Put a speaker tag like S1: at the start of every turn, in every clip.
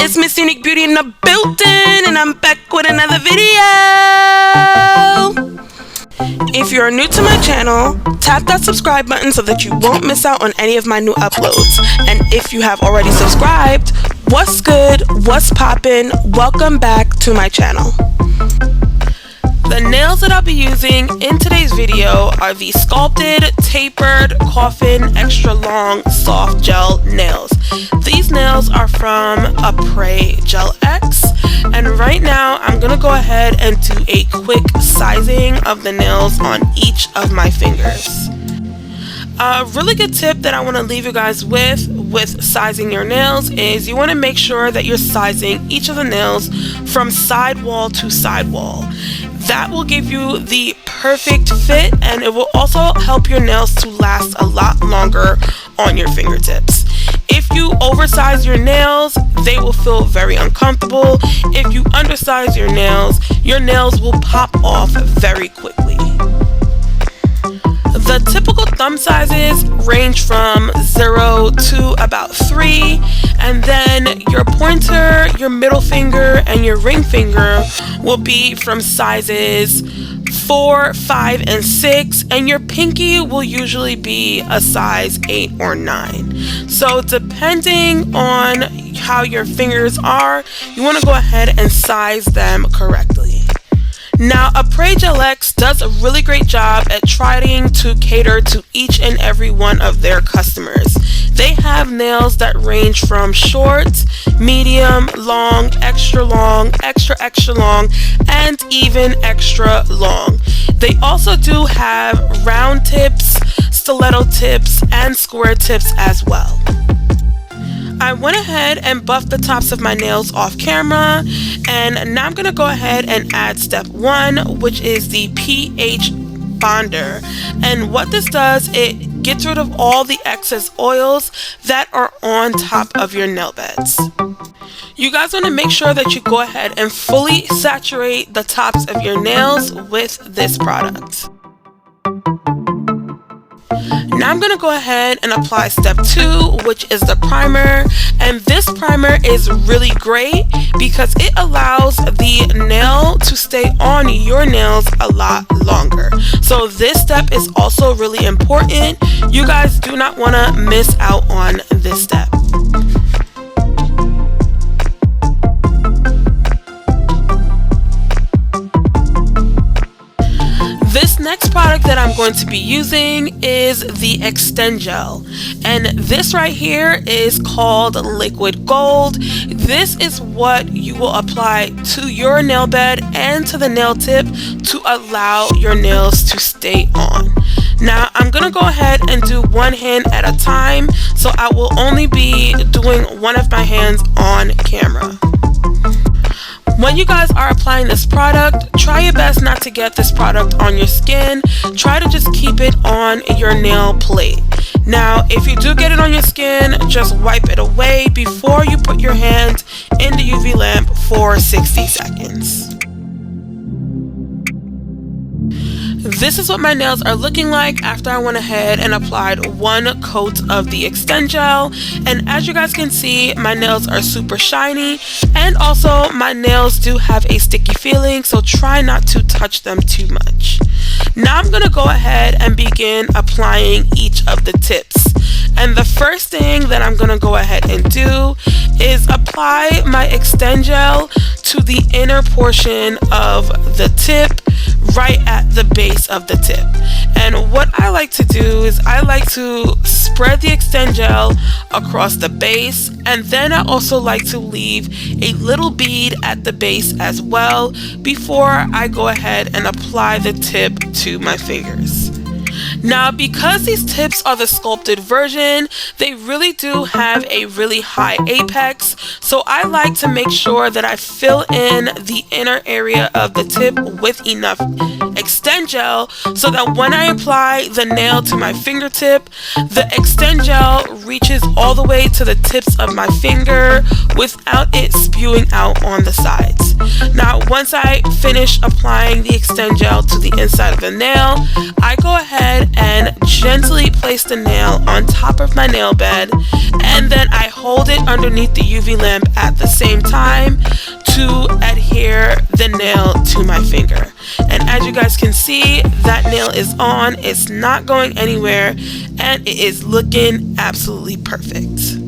S1: It's MissUniqueBeautii in the building, and I'm back with another video. If you're new to my channel, tap that subscribe button so that you won't miss out on any of my new uploads. And if you have already subscribed, what's good, what's poppin', welcome back to my channel. The nails that I'll be using in today's video are the Sculpted, Tapered, Coffin, Extra Long, Soft Gel Nails. These nails are from Apres Gel X, and right now I'm going to go ahead and do a quick sizing of the nails on each of my fingers. A really good tip that I want to leave you guys with sizing your nails is you want to make sure that you're sizing each of the nails from sidewall to sidewall. That will give you the perfect fit, and it will also help your nails to last a lot longer on your fingertips. If you oversize your nails, they will feel very uncomfortable. If you undersize your nails will pop off very quickly. The typical thumb sizes range from 0 to about 3, and then your pointer, your middle finger, and your ring finger will be from sizes 4, 5, and 6, and your pinky will usually be a size 8 or 9. So depending on how your fingers are, you want to go ahead and size them correctly. Now, Apres Gel X does a really great job at trying to cater to each and every one of their customers. They have nails that range from short, medium, long, extra long, extra long, and even extra long. They also do have round tips, stiletto tips, and square tips as well. I went ahead and buffed the tops of my nails off camera, and now I'm going to go ahead and add step 1, which is the PH Bonder. And what this does, it gets rid of all the excess oils that are on top of your nail beds. You guys want to make sure that you go ahead and fully saturate the tops of your nails with this product. Now I'm going to go ahead and apply step 2, which is the primer, and this primer is really great because it allows the nail to stay on your nails a lot longer. So this step is also really important. You guys do not want to miss out on this step. This next product that I'm going to be using is the Extend Gel, and this right here is called Liquid Gold. This is what you will apply to your nail bed and to the nail tip to allow your nails to stay on. Now I'm going to go ahead and do one hand at a time, so I will only be doing one of my hands on camera. When you guys are applying this product, try your best not to get this product on your skin. Try to just keep it on your nail plate. Now, if you do get it on your skin, just wipe it away before you put your hand in the UV lamp for 60 seconds. This is what my nails are looking like after I went ahead and applied one coat of the Extend Gel, and as you guys can see, my nails are super shiny, and also my nails do have a sticky feeling, so try not to touch them too much. Now I'm going to go ahead and begin applying each of the tips. And the first thing that I'm going to go ahead and do is apply my Extend Gel to the inner portion of the tip, right at the base of the tip. And what I like to do is I like to spread the Extend Gel across the base, and then I also like to leave a little bead at the base as well before I go ahead and apply the tip to my fingers. Now, because these tips are the sculpted version, they really do have a really high apex, so I like to make sure that I fill in the inner area of the tip with enough Extend Gel so that when I apply the nail to my fingertip, the Extend Gel reaches all the way to the tips of my finger without it spewing out on the sides. Now, once I finish applying the Extend Gel to the inside of the nail, I go ahead and gently place the nail on top of my nail bed, and then I hold it underneath the UV lamp at the same time to adhere the nail to my finger. And as you guys can see, that nail is on, it's not going anywhere, and it is looking absolutely perfect.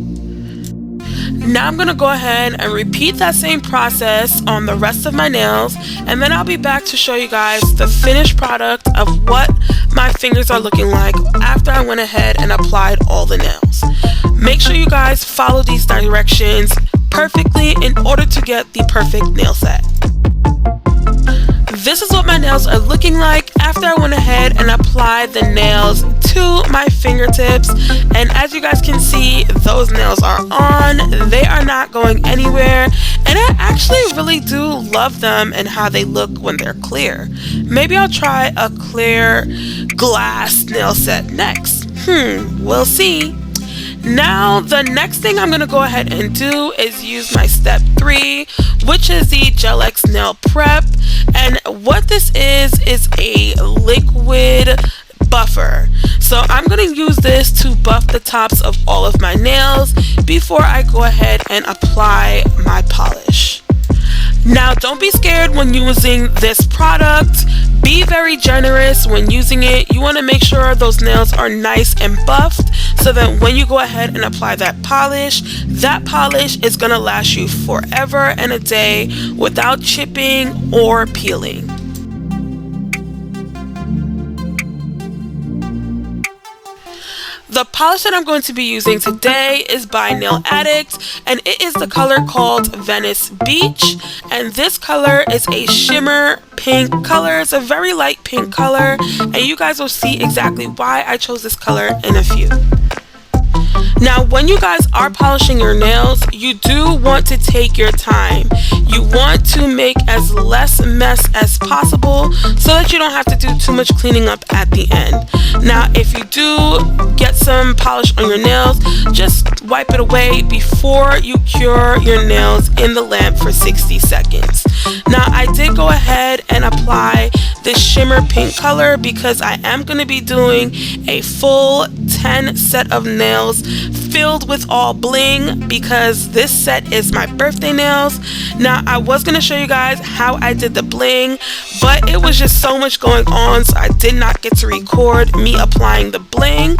S1: Now I'm going to go ahead and repeat that same process on the rest of my nails, and then I'll be back to show you guys the finished product of what my fingers are looking like after I went ahead and applied all the nails. Make sure you guys follow these directions perfectly in order to get the perfect nail set. This is what my nails are looking like after I went ahead and applied the nails to my fingertips, and as you guys can see, those nails are on, they are not going anywhere, and I actually really do love them and how they look when they're clear. Maybe I'll try a clear glass nail set next. We'll see. Now the next thing I'm going to go ahead and do is use my step 3, which is the Gel X Nail Prep, and what this is a liquid buffer. So I'm going to use this to buff the tops of all of my nails before I go ahead and apply my polish. Now don't be scared when using this product. Be very generous when using it. You want to make sure those nails are nice and buffed so that when you go ahead and apply that polish is going to last you forever and a day without chipping or peeling. The polish that I'm going to be using today is by Nail Addict, and it is the color called Venice Beach, and this color is a shimmer pink color. It's a very light pink color, and you guys will see exactly why I chose this color in a few. Now when you guys are polishing your nails, you do want to take your time. You want to make as less mess as possible so that you don't have to do too much cleaning up at the end. Now if you do get some polish on your nails, just wipe it away before you cure your nails in the lamp for 60 seconds. Now I did go ahead and apply this shimmer pink color because I am going to be doing a full 10 set of nails filled with all bling because this set is my birthday nails. Now I was going to show you guys how I did the bling, but it was just so much going on, so I did not get to record me applying the bling.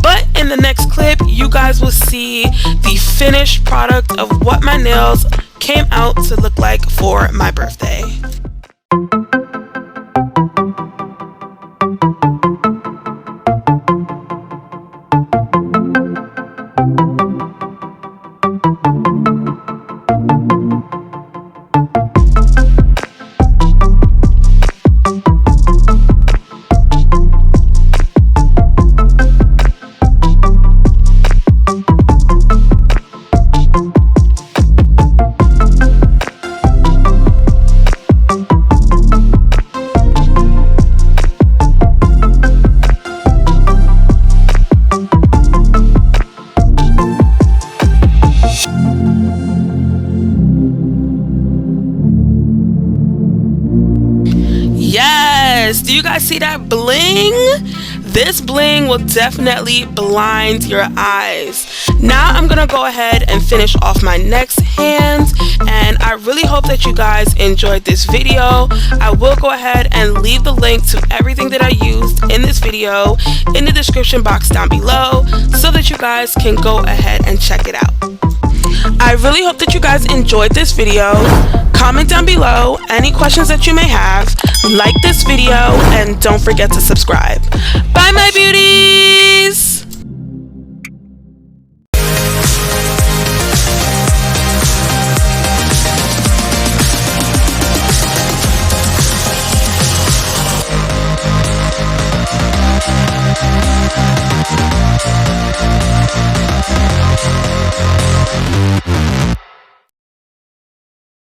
S1: But in the next clip you guys will see the finished product of what my nails came out to look like for my birthday. Do you guys see that bling? This bling will definitely blind your eyes. Now I'm gonna go ahead and finish off my next hands, and I really hope that you guys enjoyed this video. I will go ahead and leave the link to everything that I used in this video in the description box down below so that you guys can go ahead and check it out. I really hope that you guys enjoyed this video. Comment down below any questions that you may have, like this video, and don't forget to subscribe. Bye!